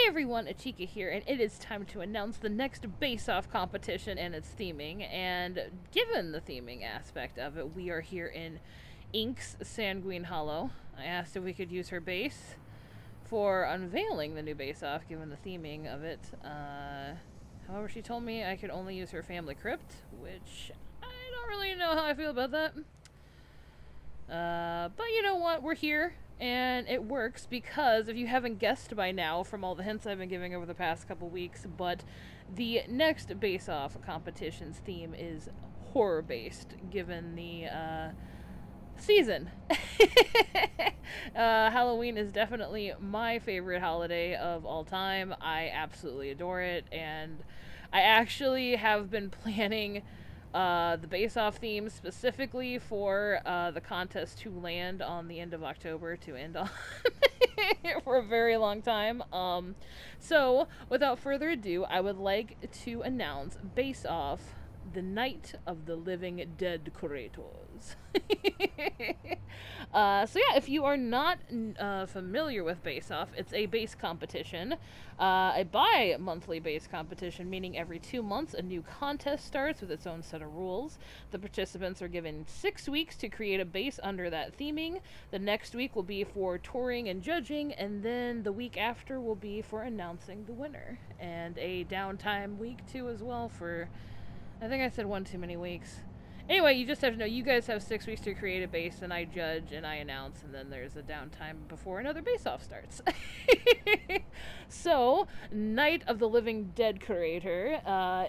everyone, Achikah here, and it is time to announce the next base-off competition and its theming. And given the theming aspect of it, we are here in Ink's Sanguine Hollow. I asked if we could use her base for unveiling the new base-off, given the theming of it. However, she told me I could only use her family crypt, which I don't really know how I feel about that. But you know what? We're here. And it works because, if you haven't guessed by now from all the hints I've been giving over the past couple weeks, but the next base-off competition's theme is horror-based, given the season. Halloween is definitely my favorite holiday of all time. I absolutely adore it, and I actually have been planning the base-off theme specifically for the contest to land on the end of October to end on for a very long time. So, without further ado, I would like to announce base-off the Night of the Living Dead-Corators. So yeah, if you are not familiar with Base Off, it's a base competition, a bi-monthly base competition, meaning every 2 months a new contest starts with its own set of rules. The participants are given 6 weeks to create a base under that theming. The next week will be for touring and judging, and then the week after will be for announcing the winner. And a downtime week too as well for, I think I said one too many weeks. Anyway, you just have to know you guys have 6 weeks to create a base, and I judge and I announce, and then there's a downtime before another base-off starts. So, Night of the Living Dead-Curator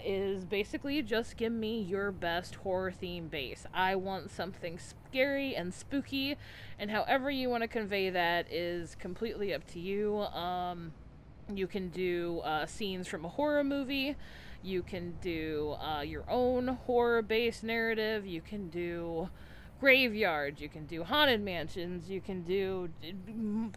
is basically just give me your best horror-themed base. I want something scary and spooky, and however you want to convey that is completely up to you. You can do scenes from a horror movie. You can do your own horror-based narrative. You can do graveyards. You can do haunted mansions. You can do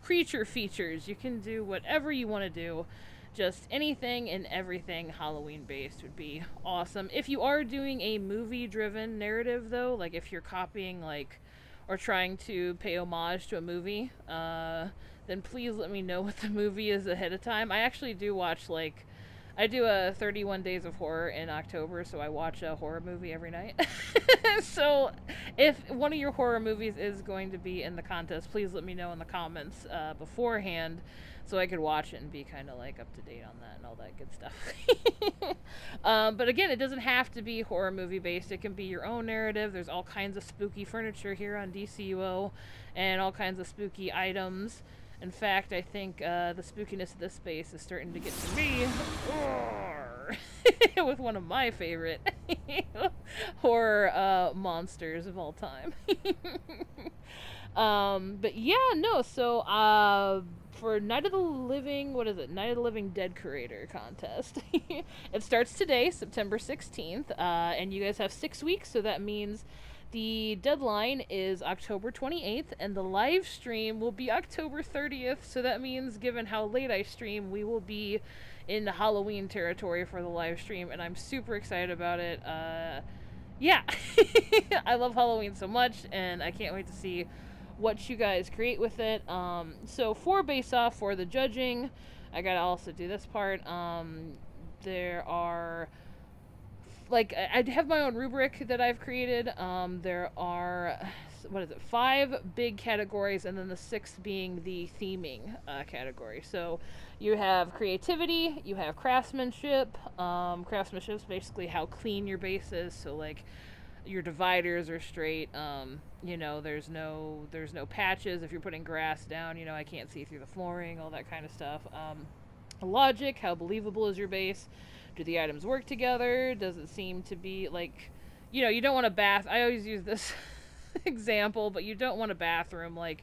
creature features. You can do whatever you want to do. Just anything and everything Halloween-based would be awesome. If you are doing a movie-driven narrative, though, like if you're copying, like, or trying to pay homage to a movie, then please let me know what the movie is ahead of time. I actually do watch, like, I do a 31 Days of Horror in October, so I watch a horror movie every night. So, if one of your horror movies is going to be in the contest, please let me know in the comments beforehand, so I could watch it and be kind of, like, up to date on that and all that good stuff. But again, it doesn't have to be horror movie based. It can be your own narrative. There's all kinds of spooky furniture here on DCUO, and all kinds of spooky items. In fact, I think the spookiness of this space is starting to get to me with one of my favorite horror monsters of all time. But yeah, no, so for Night of the Living, what is it? Night of the Living Dead-Curator contest. It starts today, September 16th, and you guys have 6 weeks, so that means the deadline is October 28th, and the live stream will be October 30th, so that means, given how late I stream, we will be in the Halloween territory for the live stream, and I'm super excited about it. Yeah, I love Halloween so much, and I can't wait to see what you guys create with it. So for base-off, for the judging, I gotta also do this part. There are, like, I have my own rubric that I've created. There are, 5 big categories, and then the 6th being the theming category. So you have creativity, you have craftsmanship. Craftsmanship is basically how clean your base is. So, like, your dividers are straight. You know, there's no patches. If you're putting grass down, you know, I can't see through the flooring, all that kind of stuff. Logic, how believable is your base? Do the items work together? Does it seem to be, like, you know, you don't want a bath. I always use this example, but you don't want a bathroom, like,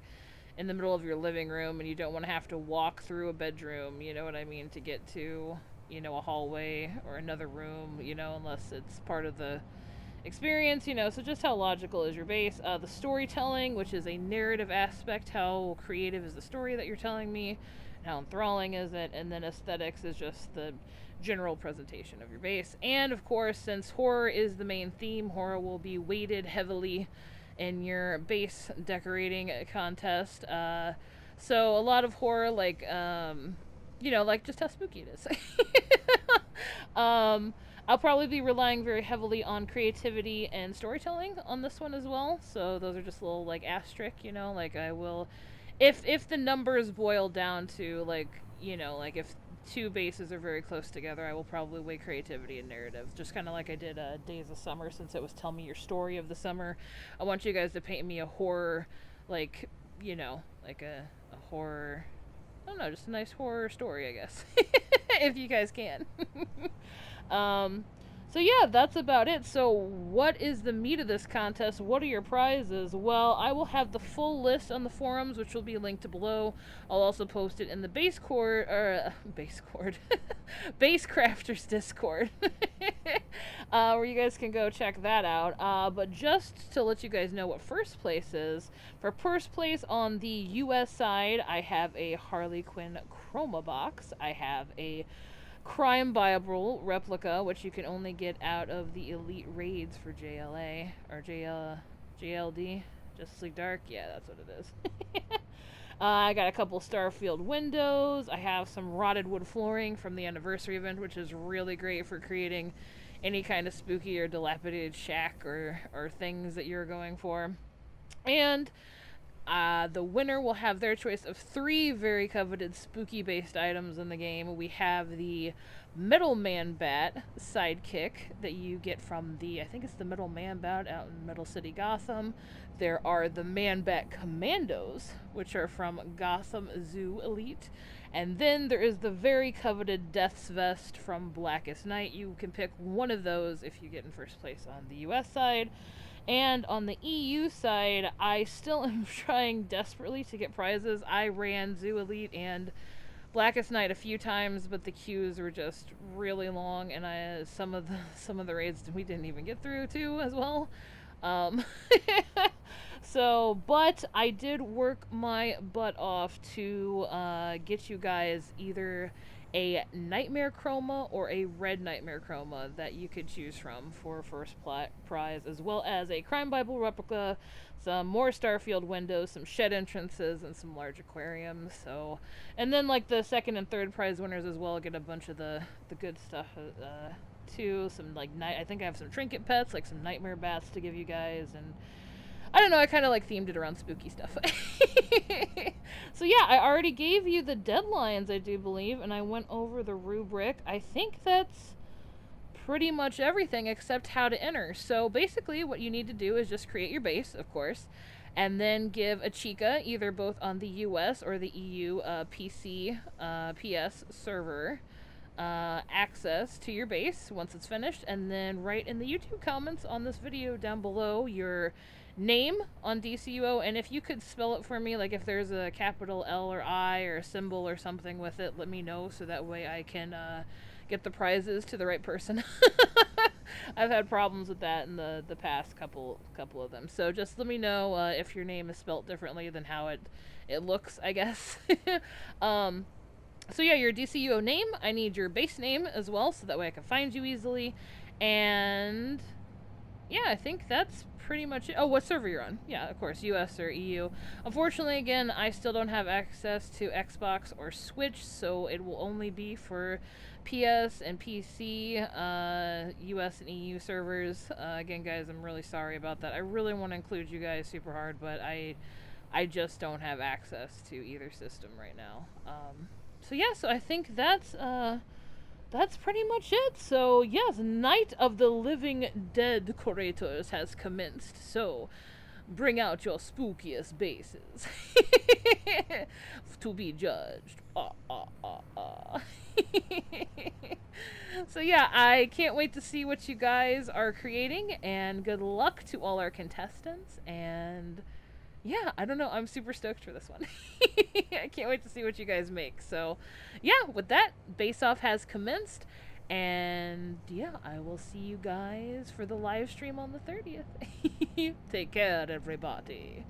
in the middle of your living room, and you don't want to have to walk through a bedroom, you know what I mean, to get to, you know, a hallway or another room, you know, unless it's part of the experience, you know. So just how logical is your base? The storytelling, which is a narrative aspect, how creative is the story that you're telling me, how enthralling is it? And then aesthetics is just the general presentation of your base. And of course, since horror is the main theme, horror will be weighted heavily in your base decorating contest. So a lot of horror, like you know, like just how spooky it is. I'll probably be relying very heavily on creativity and storytelling on this one as well. So those are just little like asterisk, you know, like I will, if the numbers boil down to like, you know, like if two bases are very close together, I will probably weigh creativity and narrative, just kind of like I did Days of Summer, since it was tell me your story of the summer. I want you guys to paint me a horror, like, you know, like a horror, I don't know, just a nice horror story, I guess. If you guys can. um, so yeah, that's about it. So what is the meat of this contest? What are your prizes? Well, I will have the full list on the forums, which will be linked below. I'll also post it in the base crafters Discord, where you guys can go check that out. But just to let you guys know what first place is, for first place on the US side, I have a Harley Quinn Chroma box. I have a Crime Bible replica, which you can only get out of the Elite Raids for JLA, or JLD, Justice League Dark. Yeah, that's what it is. I got a couple Starfield windows. I have some rotted wood flooring from the anniversary event, which is really great for creating any kind of spooky or dilapidated shack or things that you're going for. And the winner will have their choice of 3 very coveted spooky-based items in the game. We have the Metal Man Bat sidekick that you get from the, I think it's the Metal Man Bat out in Metal City, Gotham. There are the Man Bat Commandos, which are from Gotham Zoo Elite. And then there is the very coveted Death's Vest from Blackest Night. You can pick one of those if you get in first place on the US side. And on the EU side, I still am trying desperately to get prizes. I ran Zoo Elite and Blackest Night a few times, but the queues were just really long, and some of the raids we didn't even get through too as well. So, but I did work my butt off to get you guys either a Nightmare Chroma or a Red Nightmare Chroma that you could choose from for first prize, as well as a Crime Bible replica, some more Starfield windows, some shed entrances, and some large aquariums. So, and then like the second and third prize winners as well get a bunch of the good stuff too. Some like I think I have some trinket pets, like some nightmare bats to give you guys, and I don't know, I kind of like themed it around spooky stuff. So yeah, I already gave you the deadlines, I do believe, and I went over the rubric. I think that's pretty much everything except how to enter. So basically what you need to do is just create your base, of course, and then give Achikah, either both on the US or the EU PC, PS server, access to your base once it's finished, and then write in the YouTube comments on this video down below your name on DCUO, and if you could spell it for me, like if there's a capital L or I or a symbol or something with it, let me know so that way I can get the prizes to the right person. I've had problems with that in the past couple of them, so just let me know if your name is spelt differently than how it looks, I guess. So yeah, your DCUO name, I need your base name as well, so that way I can find you easily, and yeah, I think that's pretty much it. Oh, what server you're on. Yeah, of course, US or EU. Unfortunately, again, I still don't have access to Xbox or Switch, so it will only be for PS and PC, US and EU servers. Again, guys, I'm really sorry about that. I really want to include you guys super hard, but I just don't have access to either system right now. So yeah, so I think that's pretty much it. So yes, Night of the Living Dead-Corators has commenced. So bring out your spookiest bases to be judged. So yeah, I can't wait to see what you guys are creating, and good luck to all our contestants. And yeah, I don't know, I'm super stoked for this one. I can't wait to see what you guys make. So yeah, with that, Base Off has commenced, and yeah, I will see you guys for the live stream on the 30th. Take care, everybody.